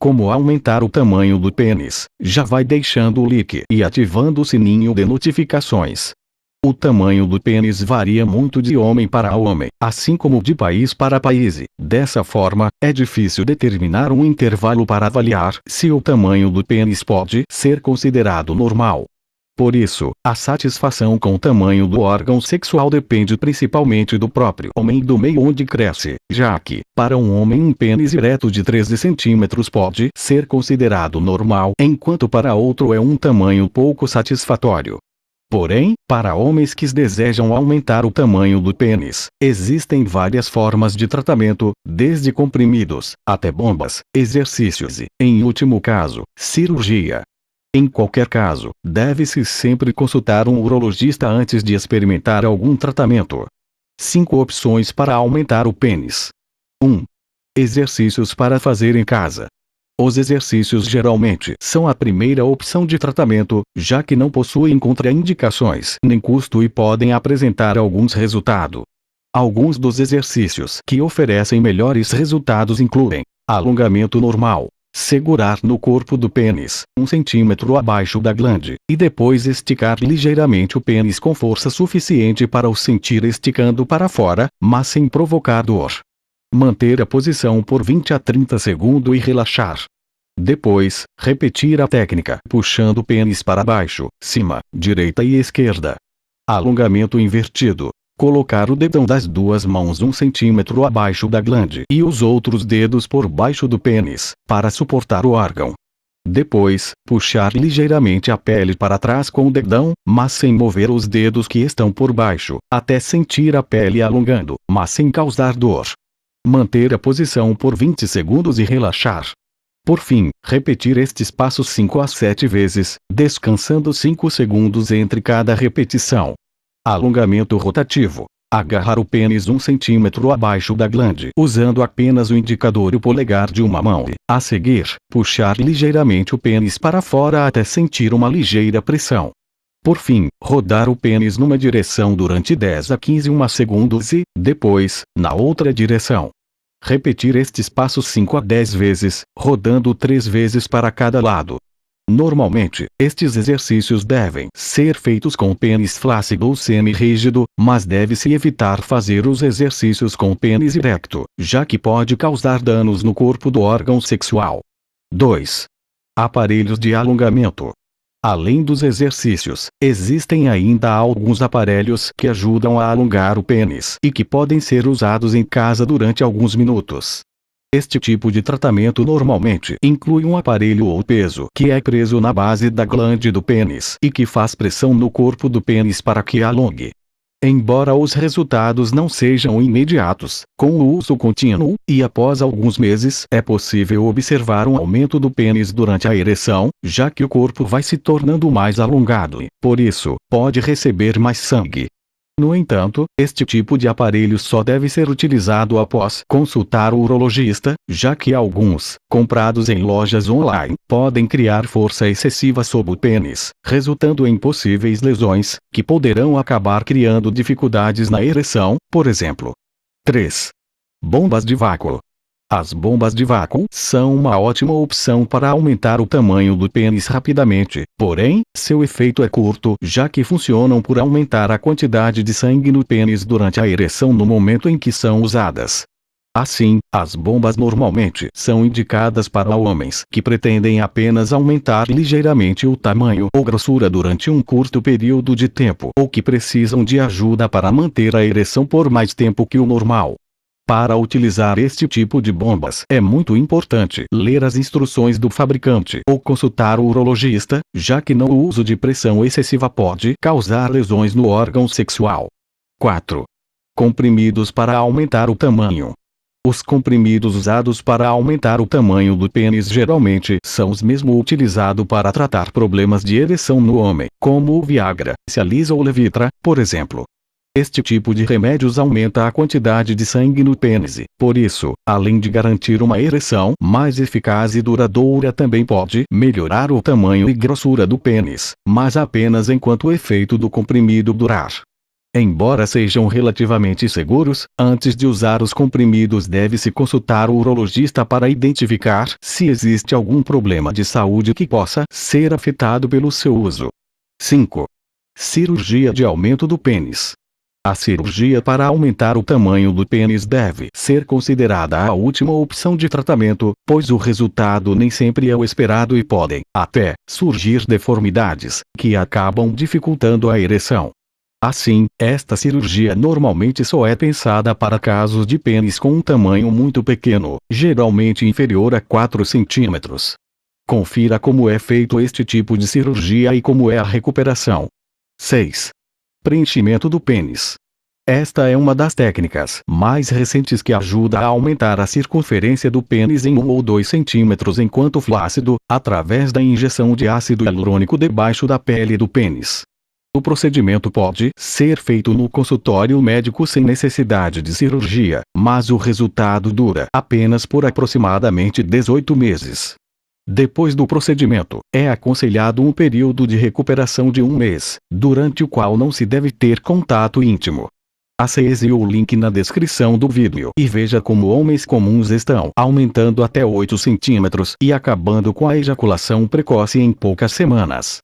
como aumentar o tamanho do pênis, já vai deixando o like e ativando o sininho de notificações. O tamanho do pênis varia muito de homem para homem, assim como de país para país. Dessa forma, é difícil determinar um intervalo para avaliar se o tamanho do pênis pode ser considerado normal. Por isso, a satisfação com o tamanho do órgão sexual depende principalmente do próprio homem e do meio onde cresce, já que, para um homem um pênis ereto de 13 centímetros pode ser considerado normal, enquanto para outro é um tamanho pouco satisfatório. Porém, para homens que desejam aumentar o tamanho do pênis, existem várias formas de tratamento, desde comprimidos, até bombas, exercícios e, em último caso, cirurgia. Em qualquer caso, deve-se sempre consultar um urologista antes de experimentar algum tratamento. 5 opções para aumentar o pênis. 1. Exercícios para fazer em casa. Os exercícios geralmente são a primeira opção de tratamento, já que não possuem contraindicações nem custo e podem apresentar alguns resultados. Alguns dos exercícios que oferecem melhores resultados incluem alongamento normal, segurar no corpo do pênis, 1 centímetro abaixo da glande, e depois esticar ligeiramente o pênis com força suficiente para o sentir esticando para fora, mas sem provocar dor. Manter a posição por 20 a 30 segundos e relaxar. Depois, repetir a técnica puxando o pênis para baixo, cima, direita e esquerda. Alongamento invertido. Colocar o dedão das duas mãos 1 centímetro abaixo da glande e os outros dedos por baixo do pênis, para suportar o órgão. Depois, puxar ligeiramente a pele para trás com o dedão, mas sem mover os dedos que estão por baixo, até sentir a pele alongando, mas sem causar dor. Manter a posição por 20 segundos e relaxar. Por fim, repetir estes passos 5 a 7 vezes, descansando 5 segundos entre cada repetição. Alongamento rotativo. Agarrar o pênis 1 centímetro abaixo da glande usando apenas o indicador e o polegar de uma mão e, a seguir, puxar ligeiramente o pênis para fora até sentir uma ligeira pressão. Por fim, rodar o pênis numa direção durante 10 a 15 segundos e, depois, na outra direção. Repetir estes passos 5 a 10 vezes, rodando 3 vezes para cada lado. Normalmente, estes exercícios devem ser feitos com o pênis flácido ou semi-rígido, mas deve-se evitar fazer os exercícios com o pênis erecto, já que pode causar danos no corpo do órgão sexual. 2. Aparelhos de alongamento. Além dos exercícios, existem ainda alguns aparelhos que ajudam a alongar o pênis e que podem ser usados em casa durante alguns minutos. Este tipo de tratamento normalmente inclui um aparelho ou peso que é preso na base da glande do pênis e que faz pressão no corpo do pênis para que alongue. Embora os resultados não sejam imediatos, com o uso contínuo, e após alguns meses é possível observar um aumento do pênis durante a ereção, já que o corpo vai se tornando mais alongado e, por isso, pode receber mais sangue. No entanto, este tipo de aparelho só deve ser utilizado após consultar o urologista, já que alguns, comprados em lojas online, podem criar força excessiva sobre o pênis, resultando em possíveis lesões, que poderão acabar criando dificuldades na ereção, por exemplo. 3. Bombas de vácuo. As bombas de vácuo são uma ótima opção para aumentar o tamanho do pênis rapidamente, porém, seu efeito é curto, já que funcionam por aumentar a quantidade de sangue no pênis durante a ereção no momento em que são usadas. Assim, as bombas normalmente são indicadas para homens que pretendem apenas aumentar ligeiramente o tamanho ou grossura durante um curto período de tempo ou que precisam de ajuda para manter a ereção por mais tempo que o normal. Para utilizar este tipo de bombas é muito importante ler as instruções do fabricante ou consultar o urologista, já que o uso de pressão excessiva pode causar lesões no órgão sexual. 4. Comprimidos para aumentar o tamanho. Os comprimidos usados para aumentar o tamanho do pênis geralmente são os mesmos utilizados para tratar problemas de ereção no homem, como o Viagra, Cialis ou Levitra, por exemplo. Este tipo de remédios aumenta a quantidade de sangue no pênis e, por isso, além de garantir uma ereção mais eficaz e duradoura, também pode melhorar o tamanho e grossura do pênis, mas apenas enquanto o efeito do comprimido durar. Embora sejam relativamente seguros, antes de usar os comprimidos deve-se consultar o urologista para identificar se existe algum problema de saúde que possa ser afetado pelo seu uso. 5. Cirurgia de aumento do pênis. A cirurgia para aumentar o tamanho do pênis deve ser considerada a última opção de tratamento, pois o resultado nem sempre é o esperado e podem, até, surgir deformidades, que acabam dificultando a ereção. Assim, esta cirurgia normalmente só é pensada para casos de pênis com um tamanho muito pequeno, geralmente inferior a 4 centímetros. Confira como é feito este tipo de cirurgia e como é a recuperação. 6. Preenchimento do pênis. Esta é uma das técnicas mais recentes que ajuda a aumentar a circunferência do pênis em 1 ou 2 centímetros enquanto flácido, através da injeção de ácido hialurônico debaixo da pele do pênis. O procedimento pode ser feito no consultório médico sem necessidade de cirurgia, mas o resultado dura apenas por aproximadamente 18 meses. Depois do procedimento, é aconselhado um período de recuperação de 1 mês, durante o qual não se deve ter contato íntimo. Acesse o link na descrição do vídeo e veja como homens comuns estão aumentando até 8 centímetros e acabando com a ejaculação precoce em poucas semanas.